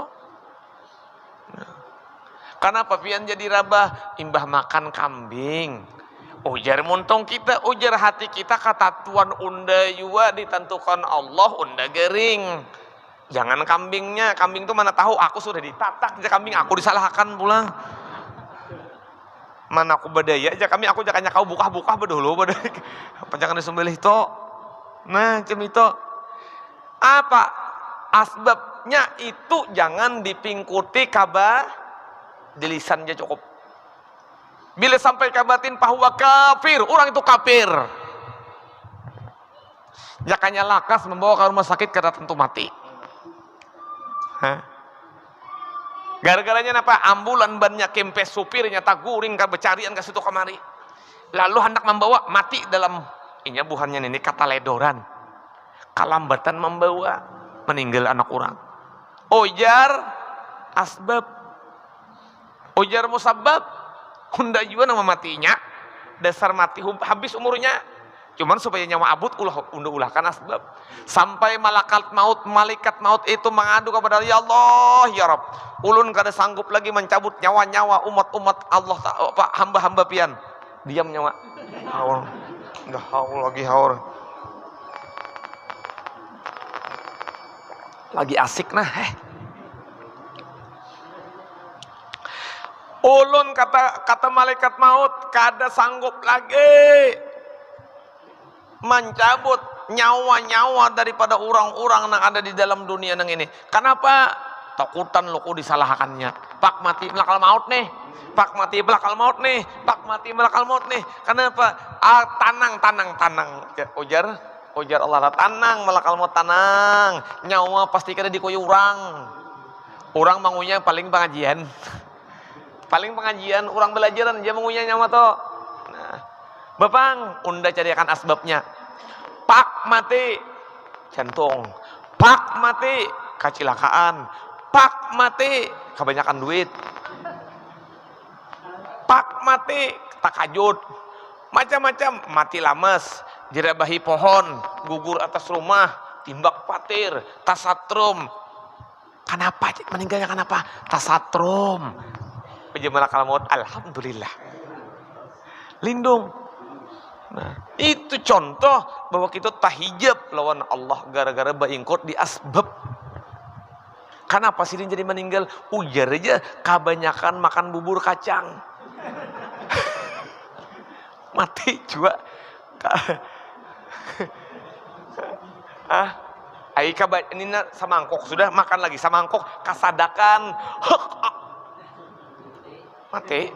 [SPEAKER 3] Nah, kenapa pian jadi rabah? Imbah makan kambing. Ujar muntong kita, ujar hati kita kata Tuan unda jua ditentukan Allah, unda gering. Jangan kambingnya, kambing itu mana tahu aku sudah ditatak aja kambing, aku disalahkan pulang. Mana aku badaya aja kambing, aku jakanya kau buka-buka bedulu badai. Jangan disembelih to. Nah, macam itu. Apa asbabnya itu jangan dipingkuti kabar di lisannya cukup. Bila sampai kabatin bahwa kafir, orang itu kafir. Jakanya lakas membawa ke rumah sakit kada tentu mati. Hah? Gara-garanya apa? Ambulan bannya kempes supirnya taguring ka becarian ka situ kamari. Lalu hendak membawa mati dalam inya buhannya ini kata ledoran. Kalambatan membawa meninggal anak orang. Ujar asbab. Ujar musabbab. Hunda juga nama matinya. Dasar mati habis umurnya. Cuman supaya nyawa abut ulahkan asbab. Sampai malaikat maut itu mengadu kepada ya Allah ya Rabb. Ulun kada sanggup lagi mencabut nyawa-nyawa umat-umat Allah hamba-hamba pian. Diam nyawa. Haur. Dah haur lagi haur. Lagi asik nah. Ulun kata malaikat maut kada sanggup lagi mencabut nyawa-nyawa daripada orang-orang yang ada di dalam dunia nang ini. Kenapa? Takutan luku disalahkannya. Pak mati melakal maut nih. Pak mati melakal maut nih. Pak mati melakal maut nih. Kenapa? Tanang. Ya, ujar Allah tanang melakal maut tanang. Nyawa pasti kada dikoyo urang. Urang mangunya paling pengajian. Paling pengajian orang belajaran dia mangunya nyawa to. Nah, Bapang, unda carikan asbabnya. Pak mati jantung. Pak mati kecelakaan. Pak mati kebanyakan duit. Pak mati takajud. Macam-macam mati lames, jirabahi pohon, gugur atas rumah, timbak patir, tasatrum. Kenapa meninggalnya kenapa? Tasatrum. Penjemalah maut alhamdulillah. Lindung. Nah, itu contoh bahwa kita tahijab lawan Allah gara-gara baingkot di asbab. Kenapa sih jadi meninggal? Ujar aja kebanyakan makan bubur kacang. Mati juga. Aika ini samangkok sudah makan lagi samangkok kasadakan. Mati.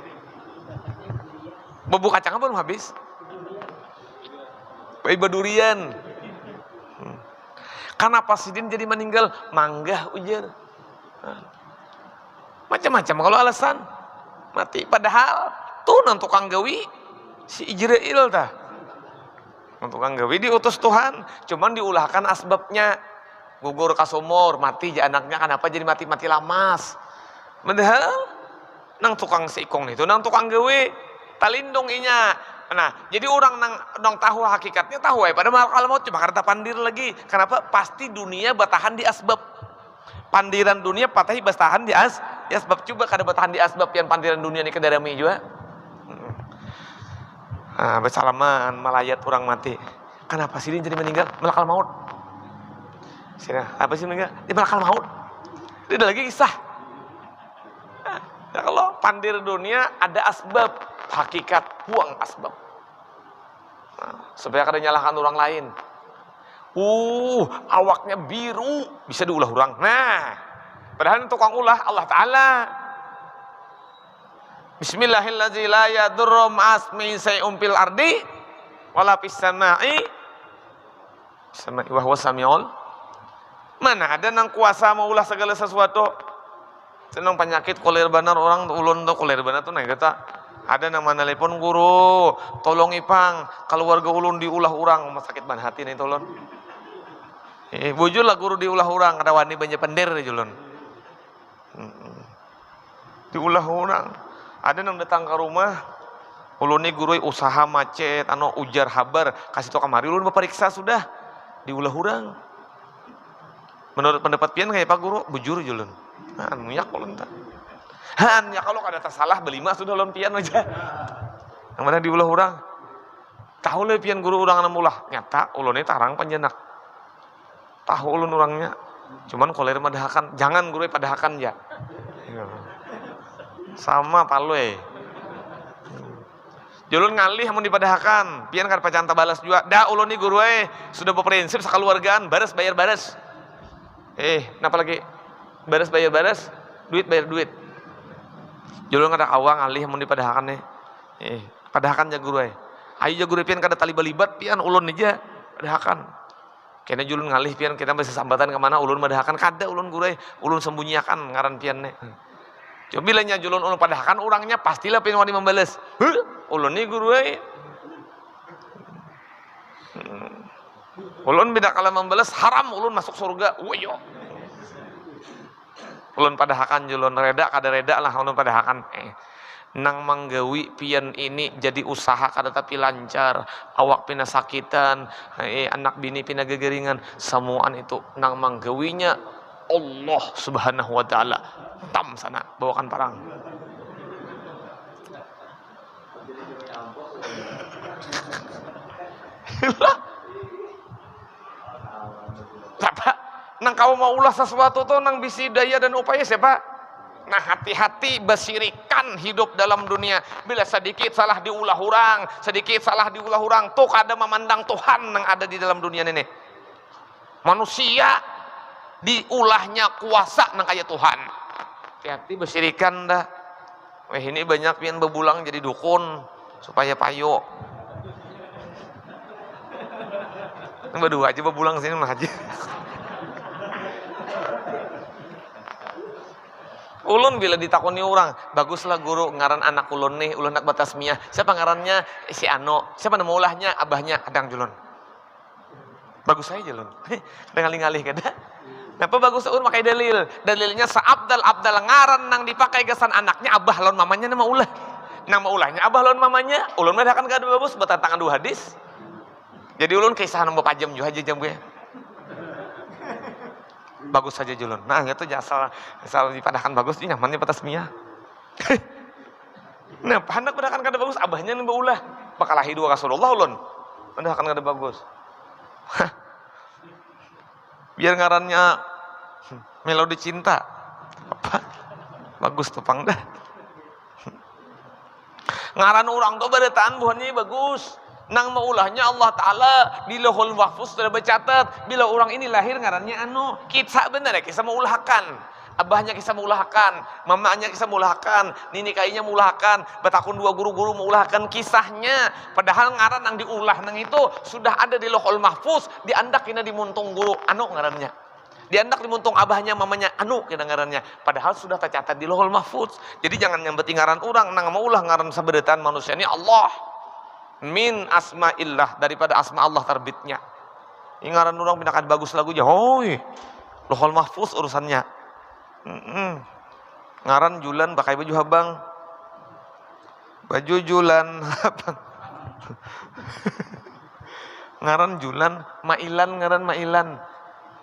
[SPEAKER 3] Bubur kacangnya belum habis. Iba durian. Kenapa sidin jadi meninggal? Manggah ujar. Macam-macam kalau alasan mati. Padahal tuh nang tukang gawi si Ijrail tah. Nang tukang gawi diutus Tuhan, cuman diulahkan asbabnya. Gugur ka sumur, mati anaknya kenapa jadi mati lamas. Padahal nang tukang sikong itu nang tukang gawi talindung inya. Nah, jadi orang nang tahu hakikatnya tahu pada malakal maut cuma karena pandir lagi. Kenapa? Pasti dunia batahan di asbab. Pandiran dunia patahi batahan di asbab. Coba kada batahan di asbab yang pandiran dunia ini kedarami juga. Bersalaman malayat orang mati. Kenapa sih dia jadi meninggal? Malakal maut. Sini, apa sih meninggal? Dia malakal maut. Dia ada lagi kisah. Nah, kalau pandir dunia ada asbab, hakikat buang asbab. Supaya kada nyalahkan orang lain. Awaknya biru bisa diulah orang. Nah, padahal tukang ulah Allah Ta'ala. Bismillahirrahmanirrahim. La yadurru ma'asmi say'un fil ardi wala fis sama'i wa huwa samiul. Mana ada nang kuasa mau ulah segala sesuatu. Senang penyakit koler benar orang ulun tuh koler benar tuh nah kata ada nama telepon guru tolong ipang keluarga ulun diulah orang sakit ban hati nih tolong bujur lah guru diulah orang ada wani banyak pendir julun diulah orang ada yang datang ke rumah ulun nih guru usaha macet ujar habar kasih tau kamari ulun berperiksa sudah diulah orang menurut pendapat pian kayak pak guru bujur julun ya kalau entah ya kalau kada tersalah belima sudah ulun pian aja yang mana diulah orang tahu le pian guru orang namulah nyata ulun ini tarang panjenak tahu ulun orangnya cuman koler madahakan jangan guru padahakan ya sama palwe julun ngalih mau dipadahakan pian kada pacanta balas juga dah ulun ini guru sudah berprinsip sakaluargaan bares bayar bares napa lagi bares bayar bares duit bayar duit julun kada awang ngalih mau dipadahakan padahakan ya guru ayo ya guru pian kada tali balibat pian ulun aja padahakan Kena julun ngalih pian kita bisa sambatan kemana ulun madahakan kada ulun gurai ulun sembunyiakan ngaran pianne. Coba bilanya julun ulun padahakan orangnya pastilah pian wani membalas. Ulun ni gurai. Ulun beda kala membalas haram ulun masuk surga. Woyo. Ulun padahakan julun reda kada reda lah ulun padahakan. Nang manggawi pian ini jadi usaha kada tapi lancar, awak pina sakitan, anak bini pina gegeringan, semuaan itu nang manggawinya Allah Subhanahu wa taala. Tam sana bawakan parang. Siapa? Nang kau mau ulah sesuatu tuh nang bisi daya dan upaya siapa? Nah hati-hati bersirikan hidup dalam dunia. Bila sedikit salah diulah orang, sedikit salah diulah orang, tuh kada memandang Tuhan yang ada di dalam dunia ini. Manusia diulahnya kuasa nang kaya Tuhan. Hati-hati bersirikan dah. Ini banyak yang bebulang jadi dukun supaya payo. Berdua aja bebulang sini mah aja. Ulun bila ditakoni orang, baguslah guru ngaran anak ulun nih, ulun nak batasmiyah. Siapa ngarannya? Si Ano. Siapa nama ulahnya? Abahnya Adang julun. Bagus aja julun. Ngalih-ngalih kada. Kenapa bagus ulun pakai dalil? Dalilnya saabdal abdal ngaran nang dipakai gesan anaknya abah lawan mamanya nama ulah. Nama ulahnya abah lawan mamanya. Ulun mah kan kada bagus bertentangan dua hadis. Jadi ulun kisah nombor pajam juga aja jam gue. Bagus saja julun. Nah itu asal dipadahkan bagus ini nyamannya batasmiyah. Nah hendak padahkan kada bagus abahnya nambah ulah bakalahi dua Rasulullah ulun padahkan kada bagus. Biar ngarannya melodi cinta apa bagus tepang dah. Ngaran orang tuh badataan buhannya bagus. Nang maulahnya Allah Ta'ala di Lauhul Mahfuz sudah bercatat bila orang ini lahir ngarannya anu kisah benar ya kisah maulahkan abahnya kisah maulahkan mamanya kisah maulahkan nini kainya maulahkan betakun dua guru-guru maulahkan kisahnya padahal ngaran nang diulah nang itu sudah ada di Lauhul Mahfuz diandak kena dimuntung guru anu ngarannya diandak dimuntung abahnya mamanya anu kena ngarannya padahal sudah tercatat di Lauhul Mahfuz. Jadi jangan nyambeti ngaran orang nang maulah ngaran sabedetan manusia ini Allah min asma'illah daripada asma Allah terbitnya. Ngaran orang pindahkan bagus lagunya. Hoi. Lauhul Mahfuz urusannya. Ngaran julan pakai baju habang. Baju julan habang. Ngaran julan mailan ngaran mailan.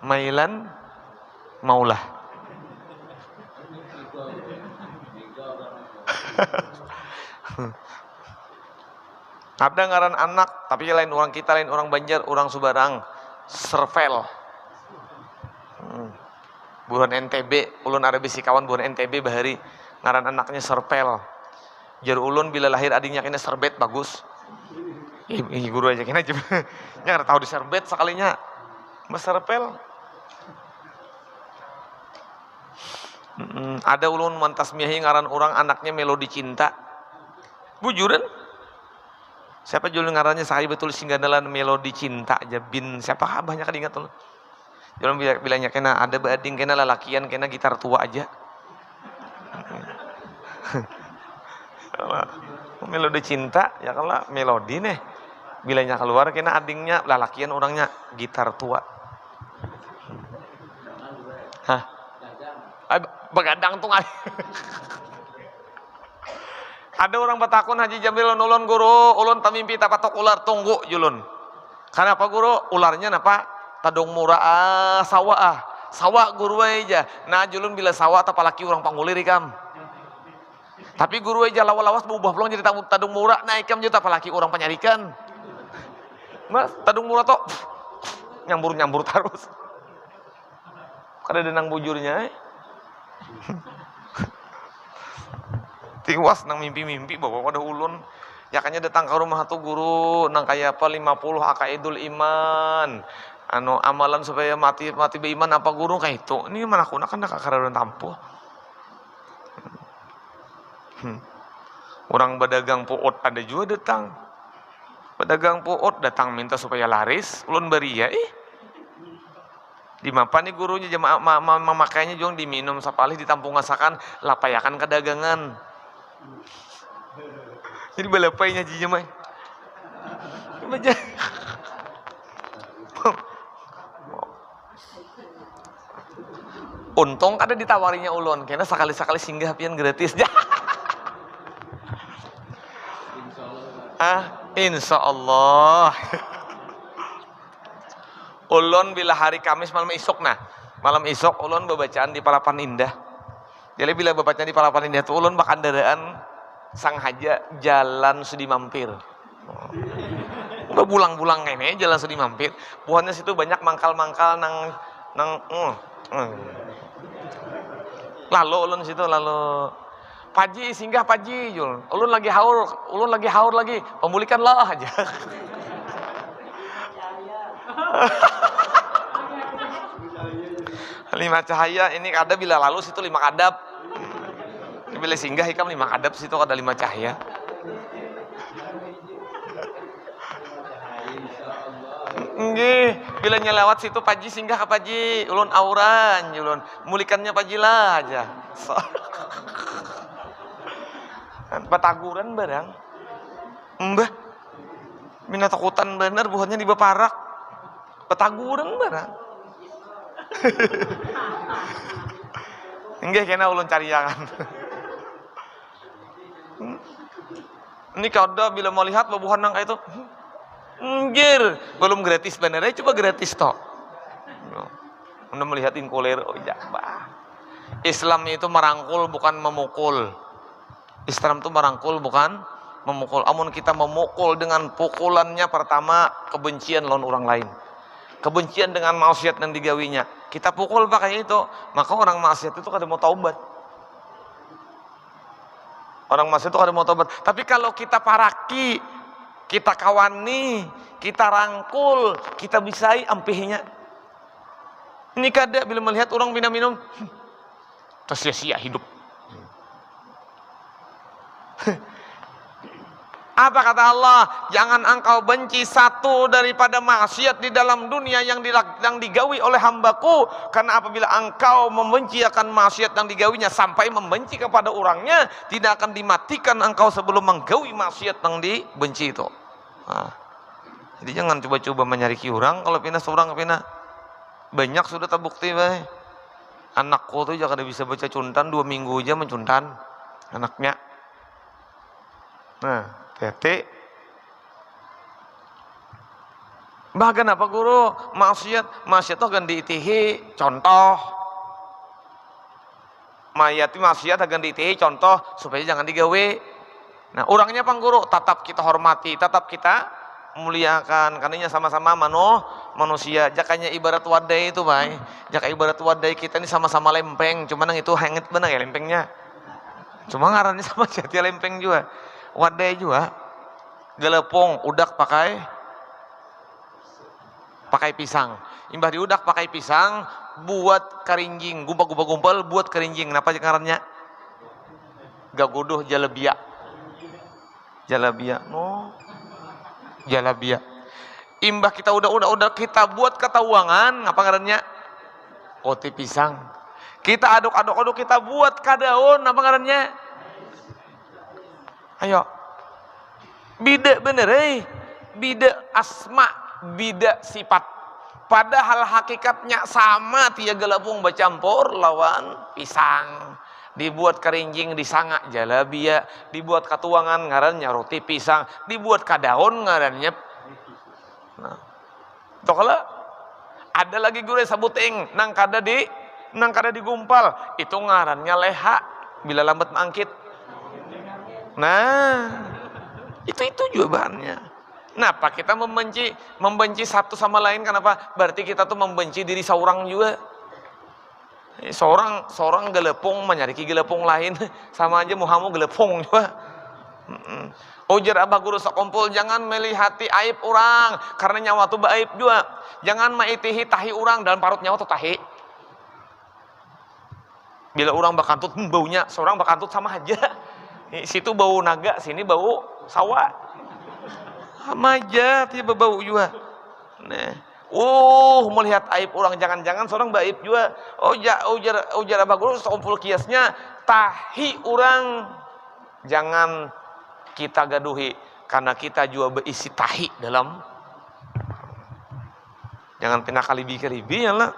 [SPEAKER 3] Mailan maulah. Ada ngaran anak, tapi lain orang kita, lain orang Banjar, orang Subarang, Servel. Buruan NTB, ulun ada bisi kawan buruan NTB bahari, ngaran anaknya Servel. Jar ulun bila lahir adiknya kena serbet bagus. Ih guru aja kena aja. Nya tahu di serbet sekalinya. Mas Servel. Ada ulun mantas miahi ngaran orang anaknya Melodi Cinta. Bujuran. Siapa julun ngarannya saya betul singgandalan Melodi Cinta aja bin siapa abahnya kan ingat tuh. Julun bilangnya kena ada bading kena lalakian kena gitar tua aja. Melodi Cinta ya kalau melodi nih bilanya keluar kena adingnya lalakian orangnya gitar tua. Hah? Begadang tuh Ada orang batakun Haji Jamil ulun guru, ulun tamimpi tapatok ular tunggu julun. Karena apa guru? Ularnya napa? Tadung murah sawah sawah guru aja. Nah julun bila sawah tapalaki orang panggulir ikam. Tapi guru aja lawas-lawas berubah pelong jadi tadung murah nah ikam juga tapalaki orang penyarikan. Mas tadung murah toh nyambur terus. Kada denang bujurnya. Tiwas nang mimpi-mimpi bawa pada ulun ya kanya datang ke rumah tuh guru nang kaya apa 50 akaidul iman anu amalan supaya mati beriman apa guru kayak itu ini mana kuna kan nak kararan tampuh orang pedagang puot ada juga datang pedagang puot datang minta supaya laris ulun beri ya Di mapan nih gurunya jemaah memakainya juga diminum sapalih ditampung ngasakan lapayakan ke dagangan. Jadi balapainya ji jemaah. Baca. Untung kada ditawarinya ulun, karena sekali-sekali singgah pian gratis. Insya Allah. Ulun bila hari Kamis malam isuk malam isuk ulun babacaan di Palapan Indah. Jadi bila babacaan di Palapan Indah itu ulun bakandaraan sang haja jalan Sudi Mampir. Bulang-bulang ini jalan Sudi Mampir. Buahnya situ banyak mangkal-mangkal nang lalu ulun situ lalu Paji singgah Paji Jul. Ulun lagi haur lagi. Pemulihkanlah aja. Lima cahaya ini ada bila lalu situ 5 kadap. Bila singgah ikam 5 kadap situ ada 5 cahaya. Nggih, bila nyelewat situ Paji singgah ke Paji, ulun auran, ulun mulikannya Paji lah aja. Pataguran barang. Mbah. Mina takutan bener buahnya di Baparak. Pataguran barang. Nggih kena ulun cariangan. Ini kada bila mau lihat babuhan nang kayak itu. Nggir, belum gratis bener aja coba gratis toh. Anda melihatin kuler oh ya, bah. Islam itu merangkul bukan memukul. Islam itu merangkul bukan memukul. Amun kita memukul dengan pukulannya pertama kebencian lawan orang lain. Kebencian dengan maksiat yang digawinya. Kita pukul pakai itu, maka orang maksiat itu kada mau taubat. Orang maksiat itu kada mau taubat. Tapi kalau kita paraki, kita kawani, kita rangkul, kita bisai ampihnya. Ini kada bila melihat orang minum-minum, sia-sia hidup. Apa kata Allah? Jangan engkau benci satu daripada maksiat di dalam dunia yang digawi oleh hambaku. Karena apabila engkau membenci akan maksiat yang digawinya sampai membenci kepada orangnya, tidak akan dimatikan engkau sebelum menggawi maksiat yang dibenci itu. Nah, jadi jangan coba-coba menyariki orang. Kalau pindah seorang pindah banyak sudah terbukti bae. Anakku tuh jangan bisa baca cuntan 2 minggu aja mencuntan anaknya. Nah, hati. Bahkan apa guru? Maksiat tuh akan diitihi contoh. Mayati maksiat akan diitihi contoh supaya jangan digawe. Nah, orangnya pang guru tetap kita hormati, tetap kita muliakan. Karena sama-sama manusia. Jakanya ibarat wadai itu, Bay. Jaka ibarat wadai kita ini sama-sama lempeng, cuman yang itu hangat benar ya lempengnya. Cuma ngarannya sama jati lempeng juga. Wadai juga gelepong udak pakai pisang. Imbah diudak pakai pisang buat kerinjing, gumpal buat kerinjing. Kenapa ngarannya? Gaguduh jalabia. Jalabia. Imbah kita udah kita buat ketauangan, ngapa ngarannya? Oti pisang. Kita aduk kita buat kadaon, apa ngarannya? Ayo, bida bener bida asma, bida sifat. Padahal hakikatnya sama, tia gelapung bercampur lawan pisang. Dibuat kerinjing disangak jalabia, dibuat katuangan ngarannya roti pisang, dibuat kadaon ngarannya. Nah, tokala ada lagi gure sabuting nang kada digumpal, itu ngarannya leha bila lambat mangkit. Nah, itu jawabannya. Kenapa kita membenci satu sama lain? Kenapa? Berarti kita tuh membenci diri seorang juga. Seorang gelepung menyariki gelepung lain, sama aja muhamu gelepung juga. Ujar abah guru sakumpul, jangan melihati aib orang, karena nyawa tuh baib juga. Jangan maitihi tahi orang, dalam parut nyawa tuh tahi. Bila orang bakantut, baunya seorang bakantut sama aja. Situ bau naga, sini bau sawah. Sama aja, tiba bau juga. Nah, Melihat aib orang, jangan-jangan seorang baib juga. Ujar Abah Guru seumpul kiasnya tahi orang, jangan kita gaduhi karena kita juga berisi tahi dalam. Jangan pernah kalibi-kalibi ya lah.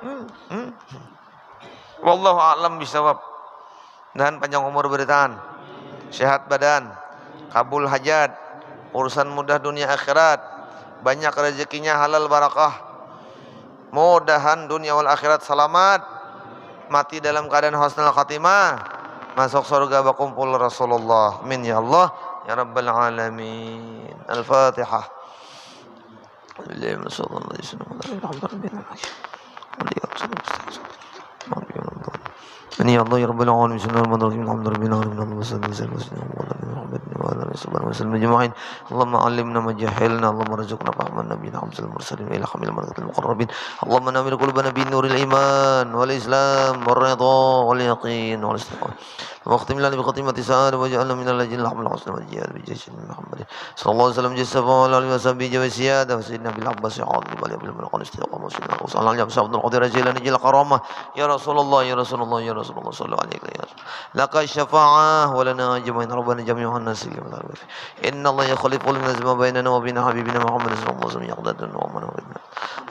[SPEAKER 3] Wallahu a'lam bisawab. Dan panjang umur bertahan, sehat badan, kabul hajat, urusan mudah dunia akhirat, banyak rezekinya halal barakah. Mudahan dunia wal akhirat selamat, mati dalam keadaan husnul khatimah, masuk surga berkumpul Rasulullah. Amin ya Allah ya rabbal alamin. Al-Fatihah. Ini Allah ya rabbal alamin. اللهم علمنا ما جهلنا اللهم ارزقنا فهم النبي محمد المرسلين الى خميل الملائكه المقربين اللهم نور قلوبنا بنور الايمان والاسلام والرضا واليقين والاستقامه واختم لنا بخاتمه سعاده واجعلنا من الذين لهم الحسنى والجهاد بجيش محمد صلى الله عليه وسلم جسد وعلى اله وصحبه وسياده وسيدنا بالعباس عاطف بل بالملقان استقامه وسيدنا وصلى الله عليه وسلم القدير جيلان جيل كرامه يا رسول الله يا رسول الله يا رسول الله صلى الله عليه وسلم لك الشفاعه ولنا اجمعين ربنا جميعا الناس إن الله يخلف الناس ما بيننا وبين حبيبنا محمد صلى الله عليه وسلم يقدرنا ومن وبنا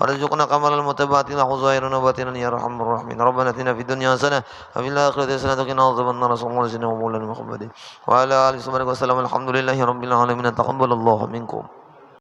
[SPEAKER 3] ورزقنا كمال المتبعات له ظاهرنا وباطنا يا ارحم الراحمين ربنا اتنا في الدنيا حسنه وفي الاخره حسنه وقنا عذاب النار صلى الله عليه وسلم ومولانا محمد وعلى اله وصحبه وسلم الحمد لله رب العالمين تقبل الله منكم.